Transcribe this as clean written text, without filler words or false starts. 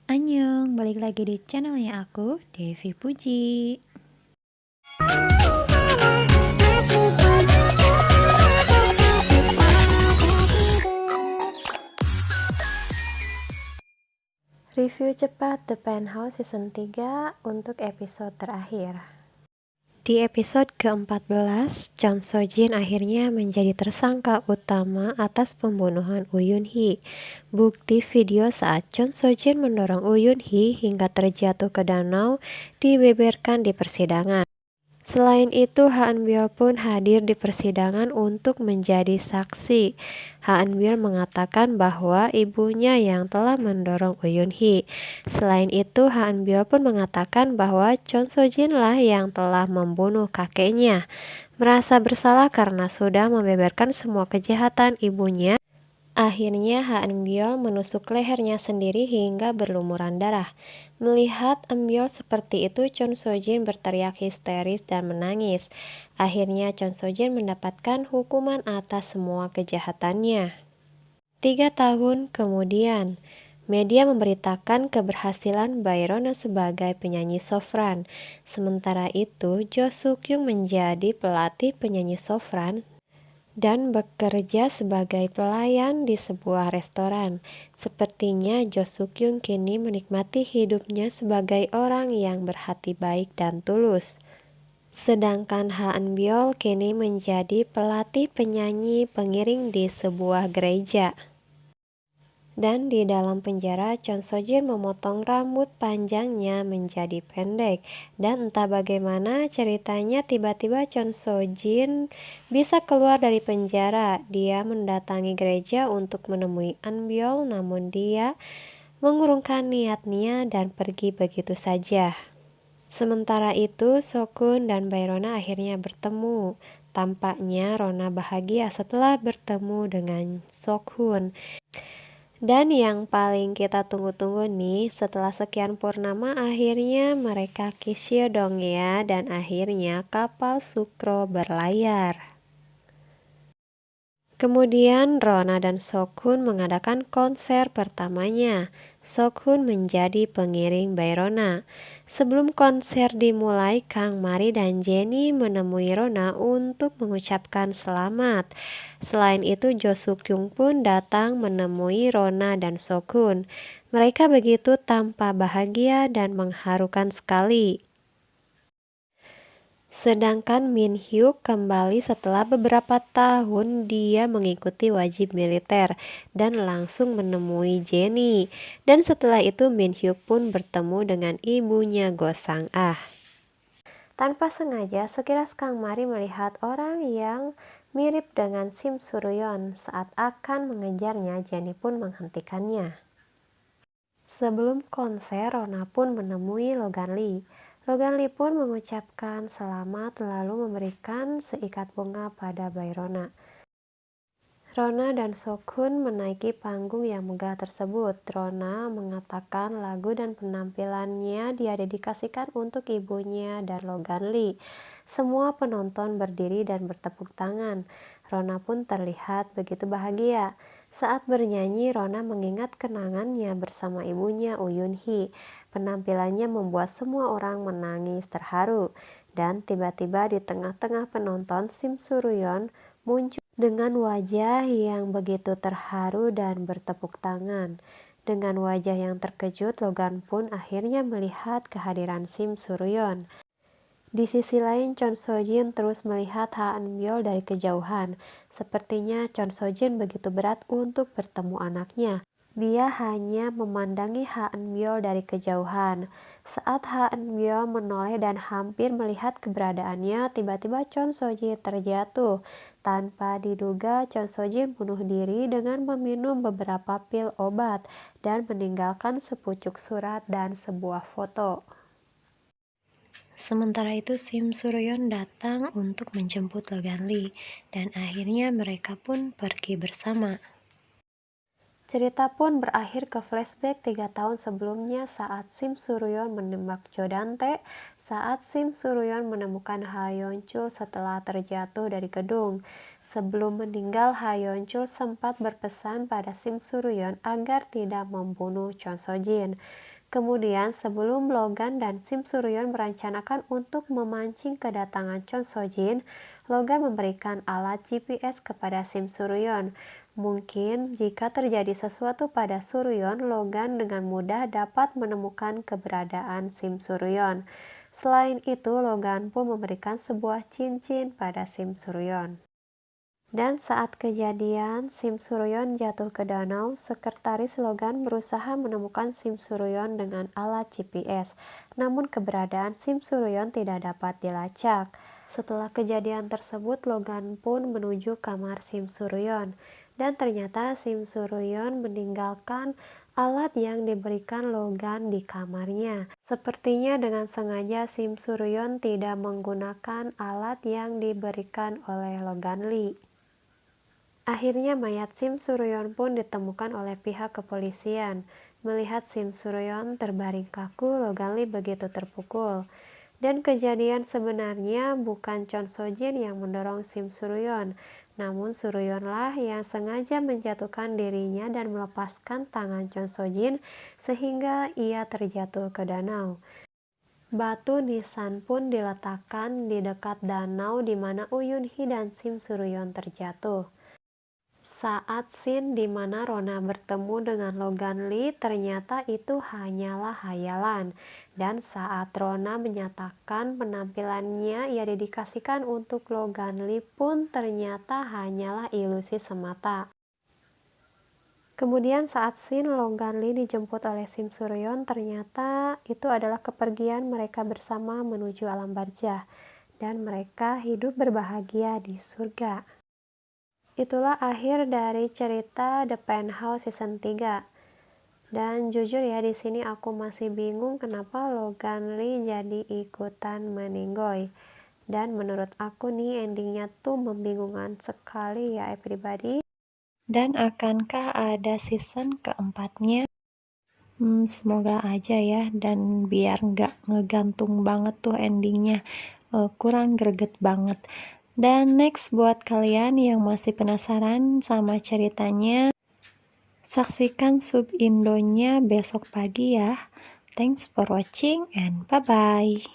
Annyeong, balik lagi di channelnya aku, Devi Puji. Review cepat The Penthouse Season 3 untuk episode terakhir. Di episode ke-14, Chon So Jin akhirnya menjadi tersangka utama atas pembunuhan Uyun Hee. Bukti video saat Chon So Jin mendorong Uyun Hee hingga terjatuh ke danau dibeberkan di persidangan. Selain itu, Ha Eun-byul pun hadir di persidangan untuk menjadi saksi. Ha Eun-byul mengatakan bahwa ibunya yang telah mendorong Uyun Hee. Selain itu, Ha Eun-byul pun mengatakan bahwa Chon So Jin lah yang telah membunuh kakeknya. Merasa bersalah karena sudah membeberkan semua kejahatan ibunya. Akhirnya Ha Eun-byul menusuk lehernya sendiri hingga berlumuran darah. Melihat Eun-byul seperti itu, Chon So Jin berteriak histeris dan menangis. Akhirnya Chon So Jin mendapatkan hukuman atas semua kejahatannya. 3 tahun kemudian, media memberitakan keberhasilan Bayrona sebagai penyanyi sopran. Sementara itu, Jo Suk-kyung menjadi pelatih penyanyi sopran dan bekerja sebagai pelayan di sebuah restoran. Sepertinya Jo Suk-kyung kini menikmati hidupnya sebagai orang yang berhati baik dan tulus. Sedangkan Ha Eun-byul kini menjadi pelatih penyanyi pengiring di sebuah gereja. Dan di dalam penjara, Chon So Jin memotong rambut panjangnya menjadi pendek. Dan entah bagaimana ceritanya tiba-tiba Chon So Jin bisa keluar dari penjara. Dia mendatangi gereja untuk menemui Eun-byul, namun dia mengurungkan niatnya dan pergi begitu saja. Sementara itu, Sokun dan Bayrona akhirnya bertemu. Tampaknya Rona bahagia setelah bertemu dengan Sokun. Dan yang paling kita tunggu-tunggu nih, setelah sekian purnama akhirnya mereka kisya dong ya, dan akhirnya kapal Sukro berlayar. Kemudian Rona dan Sokun mengadakan konser pertamanya. Sokun menjadi pengiring Bayrona. Sebelum konser dimulai, Kang Mari dan Jenny menemui Rona untuk mengucapkan selamat. Selain itu, Jo Suk-kyung pun datang menemui Rona dan Sokun. Mereka begitu tampak bahagia dan mengharukan sekali. Sedangkan Min Hyuk kembali setelah beberapa tahun dia mengikuti wajib militer dan langsung menemui Jenny. Dan setelah itu Min Hyuk pun bertemu dengan ibunya Go Sang-ah. Tanpa sengaja, sekilas Kang Mari melihat orang yang mirip dengan Sim Suryeon. Saat akan mengejarnya, Jenny pun menghentikannya. Sebelum konser, Rona pun menemui Logan Lee. Logan Lee pun mengucapkan selamat lalu memberikan seikat bunga pada Bayrona. Rona dan Sokun menaiki panggung yang megah tersebut. Rona mengatakan lagu dan penampilannya dia dedikasikan untuk ibunya dan Logan Lee. Semua penonton berdiri dan bertepuk tangan. Rona pun terlihat begitu bahagia. Saat bernyanyi, Rona mengingat kenangannya bersama ibunya Uyun Hee. Penampilannya membuat semua orang menangis terharu. Dan tiba-tiba di tengah-tengah penonton, Sim Suryeon muncul dengan wajah yang begitu terharu dan bertepuk tangan. Dengan wajah yang terkejut, Logan pun akhirnya melihat kehadiran Sim Suryeon. Di sisi lain, Chon So Jin terus melihat Ha Eun-byul dari kejauhan. Sepertinya Chon So Jin begitu berat untuk bertemu anaknya. Dia hanya memandangi Ha Eun-byul dari kejauhan. Saat Ha Eun-byul menoleh dan hampir melihat keberadaannya, tiba-tiba Chon So Jin terjatuh. Tanpa diduga, Chon So Jin bunuh diri dengan meminum beberapa pil obat dan meninggalkan sepucuk surat dan sebuah foto. Sementara itu Sim Suryeon datang untuk menjemput Logan Lee dan akhirnya mereka pun pergi bersama. Cerita pun berakhir ke flashback 3 tahun sebelumnya saat Sim Suryeon menembak Jo Dante, saat Sim Suryeon menemukan Ha Yeon Chul setelah terjatuh dari gedung. Sebelum meninggal, Ha Yeon Chul sempat berpesan pada Sim Suryeon agar tidak membunuh Chon So Jin. Kemudian sebelum Logan dan Sim Suryeon merencanakan untuk memancing kedatangan Chon Sojin, Logan memberikan alat GPS kepada Sim Suryeon. Mungkin jika terjadi sesuatu pada Suryeon, Logan dengan mudah dapat menemukan keberadaan Sim Suryeon. Selain itu, Logan pun memberikan sebuah cincin pada Sim Suryeon. Dan saat kejadian Sim Suryeon jatuh ke danau, sekretaris Logan berusaha menemukan Sim Suryeon dengan alat GPS. Namun keberadaan Sim Suryeon tidak dapat dilacak. Setelah kejadian tersebut, Logan pun menuju kamar Sim Suryeon. Dan ternyata Sim Suryeon meninggalkan alat yang diberikan Logan di kamarnya. Sepertinya dengan sengaja Sim Suryeon tidak menggunakan alat yang diberikan oleh Logan Lee. Akhirnya mayat Sim Suryeon pun ditemukan oleh pihak kepolisian. Melihat Sim Suryeon terbaring kaku, Logan Lee begitu terpukul. Dan kejadian sebenarnya bukan Chon Sojin yang mendorong Sim Suryeon, namun Suryeonlah yang sengaja menjatuhkan dirinya dan melepaskan tangan Chon Sojin sehingga ia terjatuh ke danau. Batu nisan pun diletakkan di dekat danau di mana Uyun Hee dan Sim Suryeon terjatuh. Saat scene di mana Rona bertemu dengan Logan Lee, ternyata itu hanyalah hayalan. Dan saat Rona menyatakan penampilannya ia dedikasikan untuk Logan Lee pun ternyata hanyalah ilusi semata. Kemudian saat scene Logan Lee dijemput oleh Sim Suryeon, ternyata itu adalah kepergian mereka bersama menuju alam barzah. Dan mereka hidup berbahagia di surga. Itulah akhir dari cerita The Penthouse season 3. Dan jujur ya, di sini aku masih bingung kenapa Logan Lee jadi ikutan meninggoy. Dan menurut aku nih endingnya tuh membingungkan sekali ya everybody. Dan akankah ada season keempatnya? Semoga aja ya, dan biar nggak ngegantung banget tuh endingnya, kurang greget banget. Dan next buat kalian yang masih penasaran sama ceritanya, saksikan sub Indonya besok pagi ya. Thanks for watching and bye-bye.